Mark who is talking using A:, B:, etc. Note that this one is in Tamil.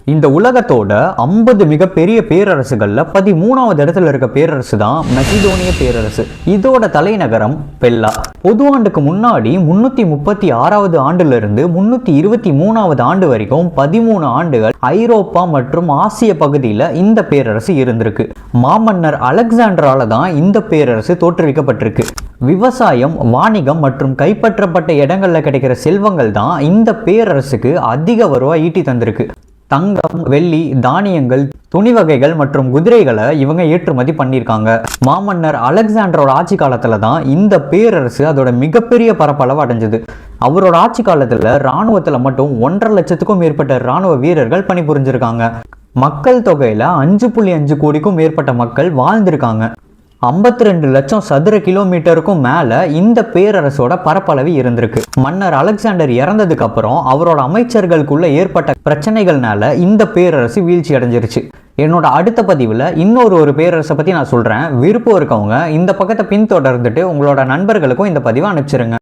A: இந்த உலகத்தோட 50 மிகப்பெரிய பேரரசுகள்ல 13வது இடத்துல இருக்க பேரரசு தான் மெசிடோனிய பேரரசு. இதோட தலைநகரம் பெல்லா. பொது ஆண்டுக்கு முன்னாடி 336வது ஆண்டுல இருந்து 323வது ஆண்டு வரைக்கும் 13 ஆண்டுகள் ஐரோப்பா மற்றும் ஆசிய பகுதியில் இந்த பேரரசு இருந்திருக்கு. மாமன்னர் அலெக்சாண்டரால தான் இந்த பேரரசு தோற்றுவிக்கப்பட்டிருக்கு. விவசாயம், வாணிகம் மற்றும் கைப்பற்றப்பட்ட இடங்கள்ல கிடைக்கிற செல்வங்கள் தான் இந்த பேரரசுக்கு அதிக வருவாய் ஈட்டி தந்திருக்கு. தங்கம், வெள்ளி, தானியங்கள், துணி வகைகள் மற்றும் குதிரைகளை இவங்க ஏற்றுமதி பண்ணியிருக்காங்க. மாமன்னர் அலெக்சாண்டரோட ஆட்சி காலத்துல தான் இந்த பேரரசு அதோட மிகப்பெரிய பரப்பளவு அடைஞ்சது. அவரோட ஆட்சி காலத்துல இராணுவத்துல மட்டும் 1.5 லட்சத்துக்கும் மேற்பட்ட இராணுவ வீரர்கள் பணிபுரிஞ்சிருக்காங்க. மக்கள் தொகையில 5.5 கோடிக்கும் மேற்பட்ட மக்கள் வாழ்ந்திருக்காங்க. 52 லட்சம் சதுர கிலோமீட்டருக்கும் மேல இந்த பேரரசோட பரப்பளவு இருந்திருக்கு. மன்னர் அலெக்சாண்டர் இறந்ததுக்கு அப்புறம் அவரோட அமைச்சர்களுக்குள்ள ஏற்பட்ட பிரச்சனைகள்னால இந்த பேரரசு வீழ்ச்சி அடைஞ்சிருச்சு. என்னோட அடுத்த பதிவில் இன்னொரு பேரரசை பற்றி நான் சொல்கிறேன். விருப்பம் இருக்கவங்க இந்த பக்கத்தை பின்தொடர்ந்துட்டு உங்களோட நண்பர்களுக்கும் இந்த பதிவை அனுப்பிச்சிருங்க.